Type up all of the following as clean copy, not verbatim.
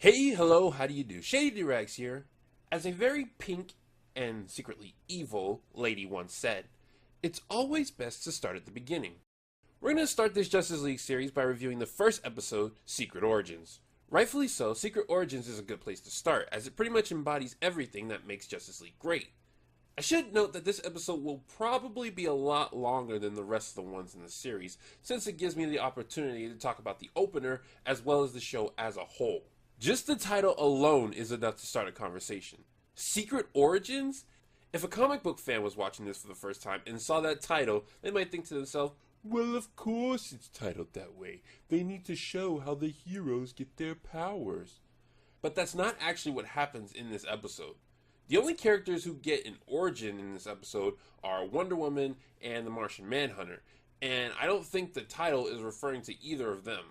Hey, hello, how do you do? Shady Doorags here. As a very pink and secretly evil lady once said, it's always best to start at the beginning. We're going to start this Justice League series by reviewing the first episode, Secret Origins. Rightfully so, Secret Origins is a good place to start, as it pretty much embodies everything that makes Justice League great. I should note that this episode will probably be a lot longer than the rest of the ones in the series, since it gives me the opportunity to talk about the opener as well as the show as a whole. Just the title alone is enough to start a conversation. Secret Origins? If a comic book fan was watching this for the first time and saw that title, they might think to themselves, well, of course it's titled that way. They need to show how the heroes get their powers. But that's not actually what happens in this episode. The only characters who get an origin in this episode are Wonder Woman and the Martian Manhunter, and I don't think the title is referring to either of them.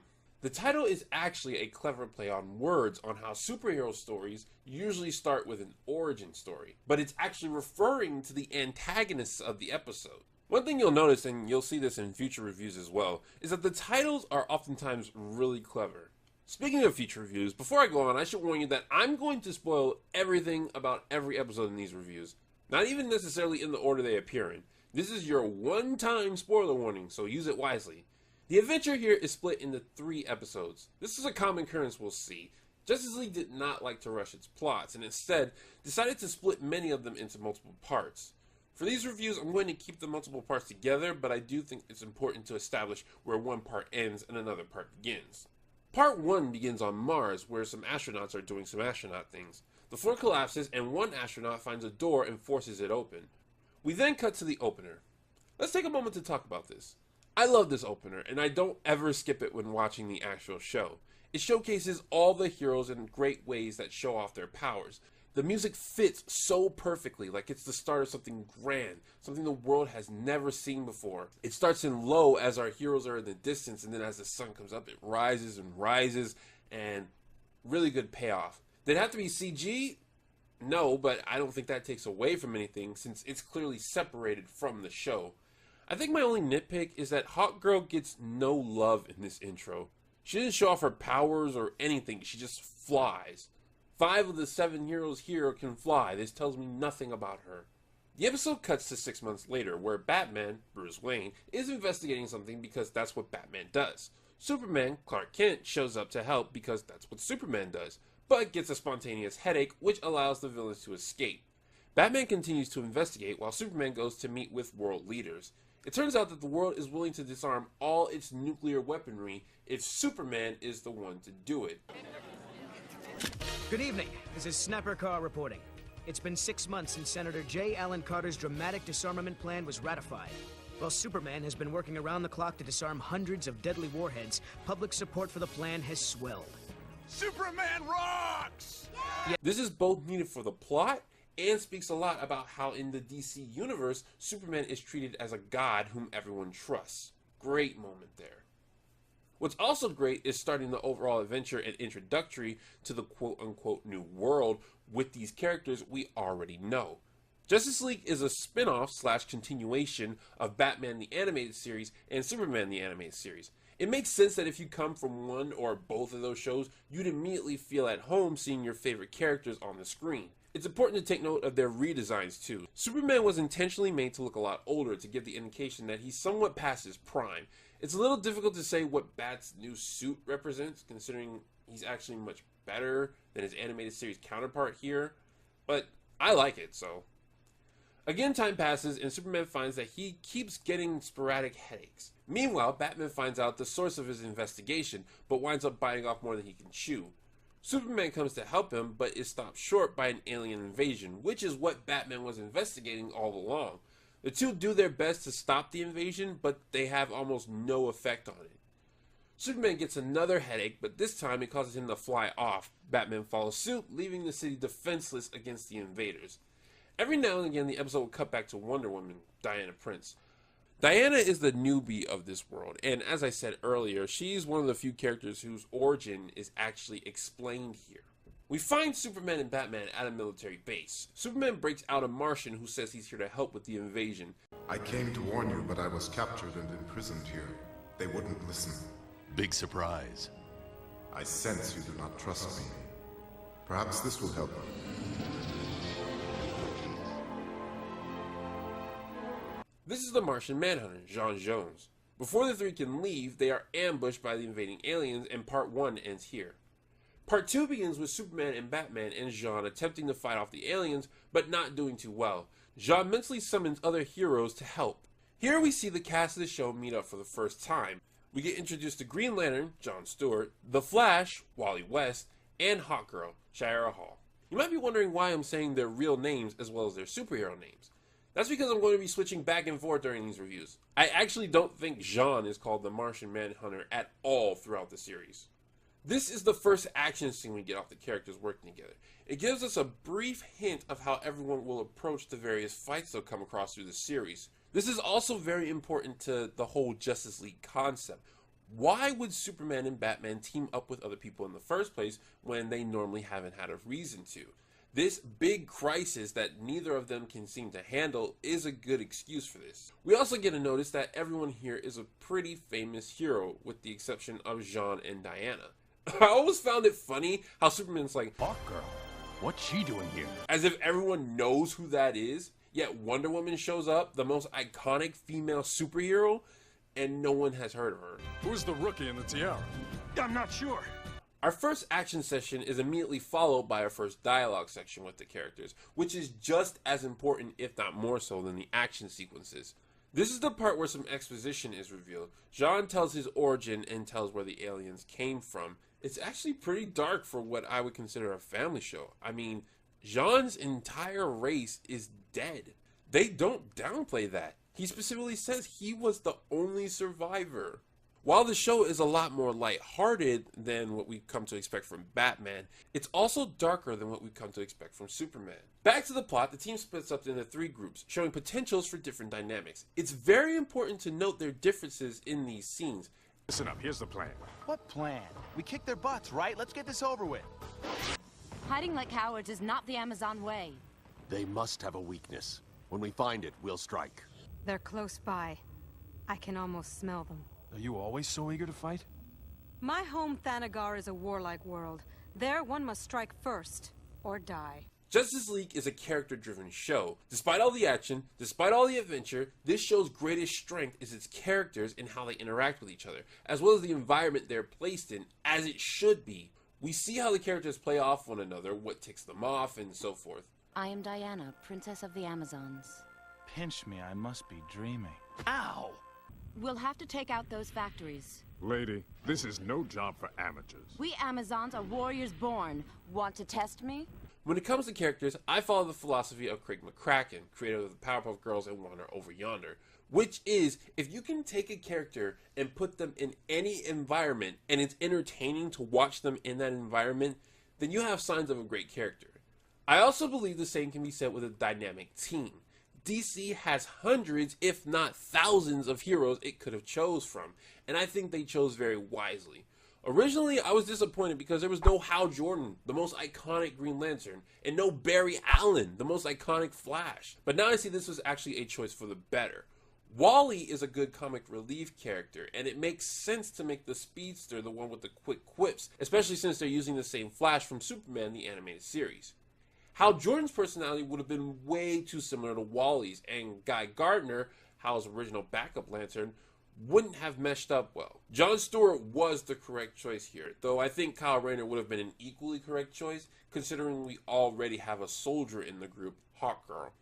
The title is actually a clever play on words on how superhero stories usually start with an origin story, but it's actually referring to the antagonists of the episode. One thing you'll notice, and you'll see this in future reviews as well, is that the titles are oftentimes really clever. Speaking of future reviews, before I go on, I should warn you that I'm going to spoil everything about every episode in these reviews. Not even necessarily in the order they appear in. This is your one-time spoiler warning, so use it wisely. The adventure here is split into 3 episodes. This is a common occurrence we'll see. Justice League did not like to rush its plots, and instead decided to split many of them into multiple parts. For these reviews, I'm going to keep the multiple parts together, but I do think it's important to establish where one part ends and another part begins. Part 1 begins on Mars, where some astronauts are doing some astronaut things. The floor collapses, and one astronaut finds a door and forces it open. We then cut to the opener. Let's take a moment to talk about this. I love this opener, and I don't ever skip it when watching the actual show. It showcases all the heroes in great ways that show off their powers. The music fits so perfectly, like it's the start of something grand, something the world has never seen before. It starts in low as our heroes are in the distance, and then as the sun comes up, it rises and rises, and really good payoff. Did it have to be CG? No, but I don't think that takes away from anything, since it's clearly separated from the show. I think my only nitpick is that Hawk Girl gets no love in this intro. She doesn't show off her powers or anything, she just flies. 5 of the 7 heroes here can fly. This tells me nothing about her. The episode cuts to 6 months later, where Batman, Bruce Wayne, is investigating something because that's what Batman does. Superman, Clark Kent, shows up to help because that's what Superman does, but gets a spontaneous headache, which allows the villains to escape. Batman continues to investigate while Superman goes to meet with world leaders. It turns out that the world is willing to disarm all its nuclear weaponry if Superman is the one to do it. Good evening. This is Snapper Carr reporting. It's been 6 months since Senator J. Allen Carter's dramatic disarmament plan was ratified. While Superman has been working around the clock to disarm hundreds of deadly warheads, public support for the plan has swelled. Superman rocks! Yeah. This is both needed for the plot and speaks a lot about how in the DC universe, Superman is treated as a god whom everyone trusts. Great moment there. What's also great is starting the overall adventure and introductory to the quote-unquote new world with these characters we already know. Justice League is a spin-off / continuation of Batman the Animated Series and Superman the Animated Series. It makes sense that if you come from one or both of those shows, you'd immediately feel at home seeing your favorite characters on the screen. It's important to take note of their redesigns too. Superman was intentionally made to look a lot older to give the indication that he's somewhat past his prime. It's a little difficult to say what Bat's new suit represents, considering he's actually much better than his animated series counterpart here, but I like it, so. Again, time passes, and Superman finds that he keeps getting sporadic headaches. Meanwhile, Batman finds out the source of his investigation, but winds up biting off more than he can chew. Superman comes to help him, but is stopped short by an alien invasion, which is what Batman was investigating all along. The two do their best to stop the invasion, but they have almost no effect on it. Superman gets another headache, but this time it causes him to fly off. Batman follows suit, leaving the city defenseless against the invaders. Every now and again, the episode will cut back to Wonder Woman, Diana Prince. Diana is the newbie of this world, and as I said earlier, she's one of the few characters whose origin is actually explained here. We find Superman and Batman at a military base. Superman breaks out a Martian who says he's here to help with the invasion. I came to warn you, but I was captured and imprisoned here. They wouldn't listen. Big surprise. I sense you do not trust me. Perhaps this will help. This is the Martian Manhunter, J'onn J'onzz. Before the three can leave, they are ambushed by the invading aliens, and Part 1 ends here. Part 2 begins with Superman and Batman and J'onn attempting to fight off the aliens, but not doing too well. J'onn mentally summons other heroes to help. Here we see the cast of the show meet up for the first time. We get introduced to Green Lantern, John Stewart, The Flash, Wally West, and Hawkgirl, Shira Hall. You might be wondering why I'm saying their real names as well as their superhero names. That's because I'm going to be switching back and forth during these reviews. I actually don't think J'onn is called the Martian Manhunter at all throughout the series. This is the first action scene we get off the characters working together. It gives us a brief hint of how everyone will approach the various fights they'll come across through the series. This is also very important to the whole Justice League concept. Why would Superman and Batman team up with other people in the first place when they normally haven't had a reason to? This big crisis that neither of them can seem to handle is a good excuse for this. We also get to notice that everyone here is a pretty famous hero, with the exception of J'onn and Diana. I always found it funny how Superman's like, Hawkgirl, what's she doing here? as if everyone knows who that is, yet Wonder Woman shows up, the most iconic female superhero, and no one has heard of her. Who's the rookie in the tiara? I'm not sure. Our first action session is immediately followed by our first dialogue section with the characters, which is just as important, if not more so, than the action sequences. This is the part where some exposition is revealed. J'onn tells his origin and tells where the aliens came from. It's actually pretty dark for what I would consider a family show. I mean, J'onn's entire race is dead. They don't downplay that. He specifically says he was the only survivor. While the show is a lot more lighthearted than what we've come to expect from Batman, it's also darker than what we've come to expect from Superman. Back to the plot, the team splits up into 3 groups, showing potentials for different dynamics. It's very important to note their differences in these scenes. Listen up, here's the plan. What plan? We kicked their butts, right? Let's get this over with. Hiding like cowards is not the Amazon way. They must have a weakness. When we find it, we'll strike. They're close by. I can almost smell them. Are you always so eager to fight? My home Thanagar is a warlike world. There one must strike first, or die. Justice League is a character-driven show. Despite all the action, despite all the adventure, this show's greatest strength is its characters and how they interact with each other, as well as the environment they're placed in, as it should be. We see how the characters play off one another, what ticks them off, and so forth. I am Diana, Princess of the Amazons. Pinch me, I must be dreaming. Ow! We'll have to take out those factories. Lady, this is no job for amateurs. We Amazons are warriors born. Want to test me? When it comes to characters, I follow the philosophy of Craig McCracken, creator of the Powerpuff Girls and Wander Over Yonder, which is, if you can take a character and put them in any environment, and it's entertaining to watch them in that environment, then you have signs of a great character. I also believe the same can be said with a dynamic team. DC has hundreds, if not thousands, of heroes it could have chose from, and I think they chose very wisely. Originally, I was disappointed because there was no Hal Jordan, the most iconic Green Lantern, and no Barry Allen, the most iconic Flash. But now I see this was actually a choice for the better. Wally is a good comic relief character, and it makes sense to make the Speedster the one with the quick quips, especially since they're using the same Flash from Superman the animated series. Hal Jordan's personality would have been way too similar to Wally's, and Guy Gardner, Hal's original backup Lantern, wouldn't have meshed up well. John Stewart was the correct choice here, though I think Kyle Rayner would have been an equally correct choice, considering we already have a soldier in the group, Hawkgirl.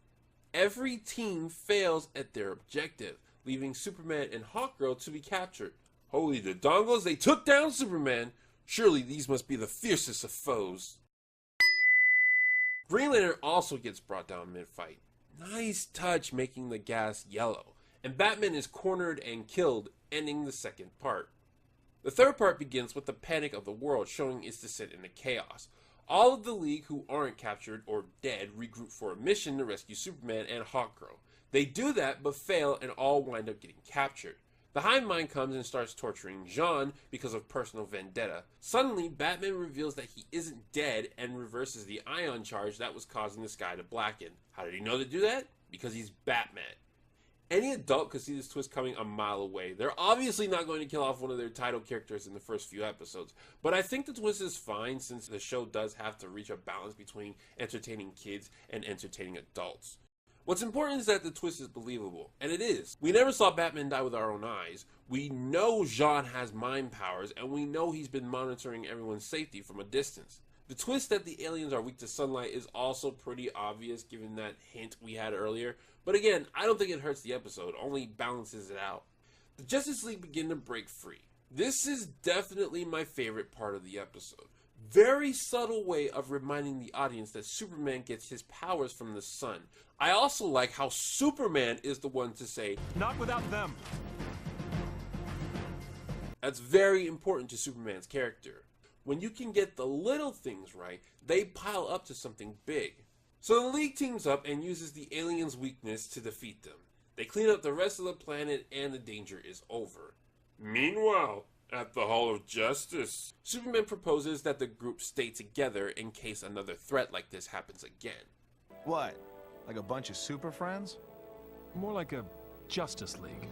Every team fails at their objective, leaving Superman and Hawkgirl to be captured. Holy the dongles, they took down Superman! Surely these must be the fiercest of foes. Green Lantern also gets brought down mid-fight. Nice touch making the gas yellow. And Batman is cornered and killed, ending the second part. The third part begins with the panic of the world showing its descent into chaos. All of the League who aren't captured or dead regroup for a mission to rescue Superman and Hawkgirl. They do that but fail and all wind up getting captured. The Hive Mind comes and starts torturing J'onn because of personal vendetta. Suddenly, Batman reveals that he isn't dead and reverses the ion charge that was causing the sky to blacken. How did he know to do that? Because he's Batman. Any adult could see this twist coming a mile away. They're obviously not going to kill off one of their title characters in the first few episodes, but I think the twist is fine since the show does have to reach a balance between entertaining kids and entertaining adults. What's important is that the twist is believable, and it is. We never saw Batman die with our own eyes. We know Jean has mind powers, and we know he's been monitoring everyone's safety from a distance. The twist that the aliens are weak to sunlight is also pretty obvious given that hint we had earlier, but again, I don't think it hurts the episode, only balances it out. The Justice League begin to break free. This is definitely my favorite part of the episode. Very subtle way of reminding the audience that Superman gets his powers from the sun. I also like how Superman is the one to say, Not without them. that's very important to Superman's character. When you can get the little things right, they pile up to something big. So the League teams up and uses the aliens' weakness to defeat them. They clean up the rest of the planet and the danger is over. Meanwhile, at the Hall of Justice, Superman proposes that the group stay together in case another threat like this happens again. What? Like a bunch of super friends? More like a Justice League.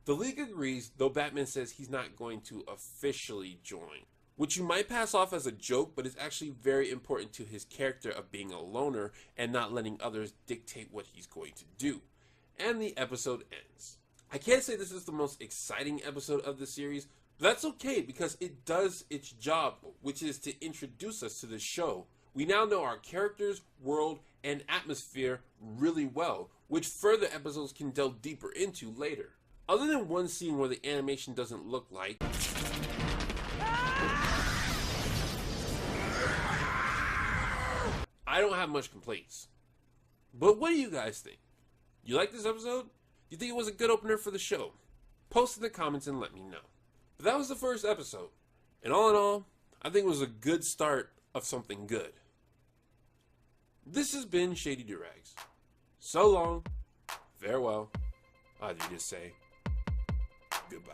The League agrees, though Batman says he's not going to officially join. Which you might pass off as a joke, but is actually very important to his character of being a loner and not letting others dictate what he's going to do. And the episode ends. I can't say this is the most exciting episode of the series, but that's okay because it does its job, which is to introduce us to the show. We now know our characters, world, and atmosphere really well, which further episodes can delve deeper into later. Other than one scene where the animation doesn't look like I don't have much complaints. But what do you guys think? You like this episode? You think it was a good opener for the show? Post in the comments and let me know. But that was the first episode. And all in all, I think it was a good start of something good. This has been Shady Doorags. So long, farewell, I'd just say goodbye.